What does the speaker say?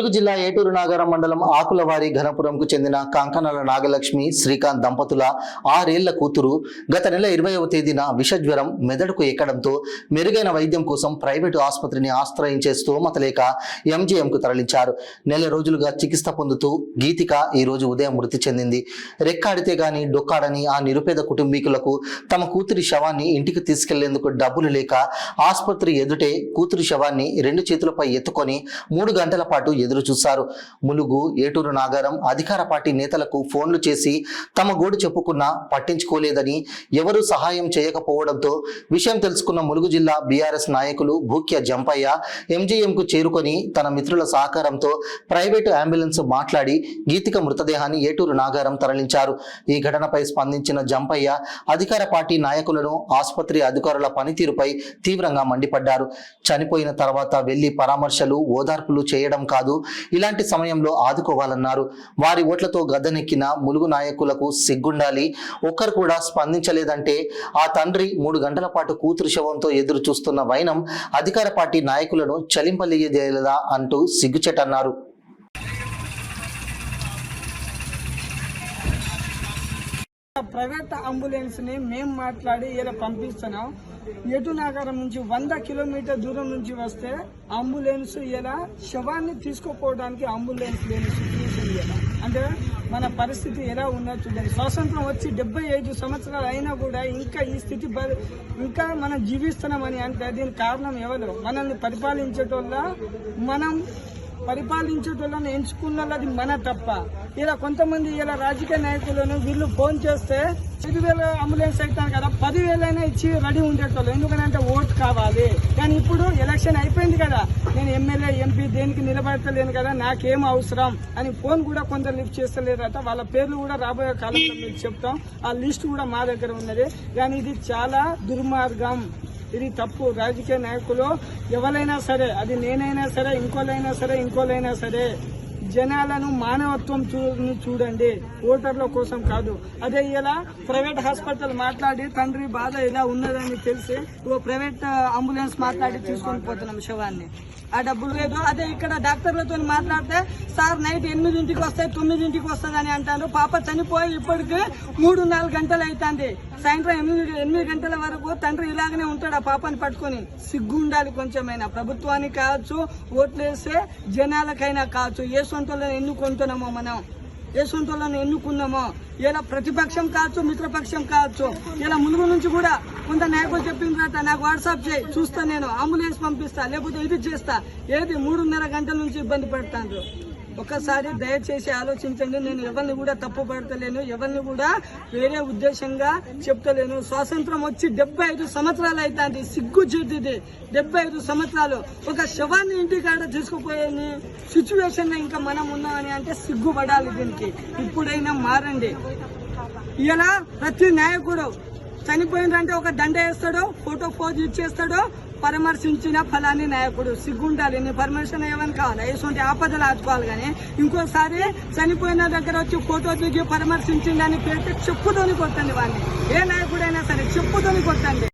ములుగు జిల్లా ఏటూరు నాగారం మండలం ఆకులవారి ఘనపురంకు చెందిన కంకణాల నాగలక్ష్మి శ్రీకాంత్ దంపతుల 6 ఏళ్ల కూతురు గత నెల 20వ తేదీన విషజ్వరం మెదడుకు ఎక్కడంతో మెరుగైన వైద్యం కోసం ప్రైవేటు ఆసుపత్రిని ఆశ్రయించే స్తోమత లేక ఎంజీఎంకు తరలించారు. నెల రోజులుగా చికిత్స పొందుతూ గీతిక ఈ రోజు ఉదయం మృతి చెందింది. రెక్కాడితే గాని డొక్కాడని ఆ నిరుపేద కుటుంబీకులకు తమ కూతురి శవాన్ని ఇంటికి తీసుకెళ్లేందుకు డబ్బులు లేక ఆసుపత్రి ఎదుటే కూతురి శవాన్ని 2 చేతులపై ఎత్తుకొని 3 గంటల పాటు ఎదురు చూశారు. ములుగు, ఏటూరు నాగారం అధికార పార్టీ నేతలకు ఫోన్లు చేసి తమ గోడు చెప్పుకున్నా పట్టించుకోలేదని, ఎవరూ సహాయం చేయకపోవడంతో విషయం తెలుసుకున్న ములుగు జిల్లా బీఆర్ఎస్ నాయకులు భూక్య జంపయ్య ఎంజీఎంకు చేరుకొని తన మిత్రుల సహకారంతో ప్రైవేటు అంబులెన్స్ మాట్లాడి గీతిక మృతదేహాన్ని ఏటూరు నాగారం తరలించారు. ఈ ఘటనపై స్పందించిన జంపయ్య అధికార పార్టీ నాయకులను, ఆసుపత్రి అధికారుల పనితీరుపై తీవ్రంగా మండిపడ్డారు. చనిపోయిన తర్వాత వెళ్లి పరామర్శలు, ఓదార్పులు చేయడం కాదు, ఇలాంటి సమయంలో ఆదుకోవాలన్నారు. వారి ఓట్లతో గద్దెనెక్కిన ములుగు నాయకులకు సిగ్గుండాలి. ఒక్కరు కూడా స్పందించలేదంటే ఆ తండ్రి 3 గంటల పాటు కూతురు శవంతో ఎదురు చూస్తున్న వైనం అధికార పార్టీ నాయకులను చలింపలేదా అంటూ సిగ్గుచెట్టన్నారు. ప్రైవేట్ అంబులెన్స్ ని మేము మాట్లాడి ఇలా పంపిస్తున్నాం. ఏటూరు నాగారం నుంచి 100 కిలోమీటర్ దూరం నుంచి వస్తే అంబులెన్స్ ఇలా శవాన్ని తీసుకుపోవడానికి అంబులెన్స్ లేని సిచ్యువేషన్ ఇలా. అంటే మన పరిస్థితి ఎలా ఉన్నది చూడండి. స్వాతంత్రం వచ్చి 75 సంవత్సరాలు అయినా కూడా ఇంకా ఈ స్థితి ఇంకా మనం జీవిస్తున్నామని అంటే దీనికి కారణం ఎవరు? మనల్ని పరిపాలించేటోళ్ళని ఎంచుకున్నది మన తప్ప. ఇలా కొంతమంది ఇలా రాజకీయ నాయకులను వీళ్ళు ఫోన్ చేస్తే 5,000 అంబులెన్స్ అవుతాను కదా, 10,000 ఇచ్చి రెడీ ఉండేటోళ్ళు. ఎందుకంటే ఓటు కావాలి. కానీ ఇప్పుడు ఎలక్షన్ అయిపోయింది కదా, నేను ఎమ్మెల్యే, ఎంపీ దేనికి నిలబడతలేను కదా, నాకేం అవసరం అని ఫోన్ కూడా కొందరు లిఫ్ట్ చేస్తలేరట. వాళ్ళ పేర్లు కూడా రాబోయే కాలంలో మీకు చెప్తాం. ఆ లిస్ట్ కూడా మా దగ్గర ఉన్నది. కానీ ఇది చాలా దుర్మార్గం, ఇది తప్పు. రాజకీయ నాయకులు ఎవరైనా సరే, అది నేనైనా సరే, ఇంకోలైనా సరే, జనాలను మానవత్వం చూడండి, ఓటర్ల కోసం కాదు. అదే ఇలా ప్రైవేట్ హాస్పిటల్ మాట్లాడి తండ్రి బాధ ఇలా ఉన్నదని తెలిసి ప్రైవేట్ అంబులెన్స్ మాట్లాడి తీసుకొని పోతున్నాం శవాన్ని. ఆ డబ్బులు లేదు. అదే ఇక్కడ డాక్టర్లతో మాట్లాడితే సార్ నైట్ 8ంటికి వస్తాయి, 9ంటికి వస్తుంది అని అంటారు. పాప చనిపోయి ఇప్పటికి 3-4 గంటలు అవుతుంది. సాయంత్రం 8 గంటల వరకు తండ్రి ఇలాగనే ఉంటాడు ఆ పాపని పట్టుకొని. సిగ్గు ఉండాలి కొంచెమైనా. ప్రభుత్వానికి కావచ్చు, ఓట్లేసే జనాలకైనా కావచ్చు. ఏ సొంతలను ఎన్నుకుంటున్నామో మనం, ఏ సొంతలను ఎన్నుకున్నామో, ఇలా ప్రతిపక్షం కావచ్చు, మిత్రపక్షం కావచ్చు. ఇలా ములుగు నుంచి కూడా కొంత నాయకులు చెప్పిందట, నాకు వాట్సాప్ చేయి, చూస్తా, నేను అంబులెన్స్ పంపిస్తా, లేకపోతే ఇది చేస్తా. ఏది 3.5 గంటల నుంచి ఇబ్బంది పడతాను. ఒక్కసారి దయచేసి ఆలోచించండి. నేను ఎవరిని కూడా తప్పు పడతలేను, ఎవరిని కూడా వేరే ఉద్దేశంగా చెప్తలేను. స్వాతంత్రం వచ్చి 75 సంవత్సరాలు అవుతుంది. సిగ్గు చెట్టిది. 75 సంవత్సరాలు ఒక శవాన్ని ఇంటికాడ తీసుకుపోయే సిచ్యువేషన్ లో ఇంకా మనం ఉన్నామని అంటే సిగ్గుపడాలి. దీనికి ఇప్పుడైనా మారండి. ఇలా ప్రతి నాయకుడు చనిపోయిందంటే ఒక దండ వేస్తాడో, ఫోటో పోజ్ ఇచ్చేస్తాడో, పరామర్శించిన ఫలాని నాయకుడు. సిగ్గుండాలి. నీ పర్మిషన్ ఏమని కావాలి, ఎటువంటి ఆపదలు ఆచుకోవాలి. కానీ ఇంకోసారి చనిపోయిన దగ్గర వచ్చి ఫోటో దిగి పరామర్శించిందని పెడితే చెప్పుతోని కొట్టండి వాడిని. ఏ నాయకుడైనా సరే చెప్పుతోని కొట్టండి.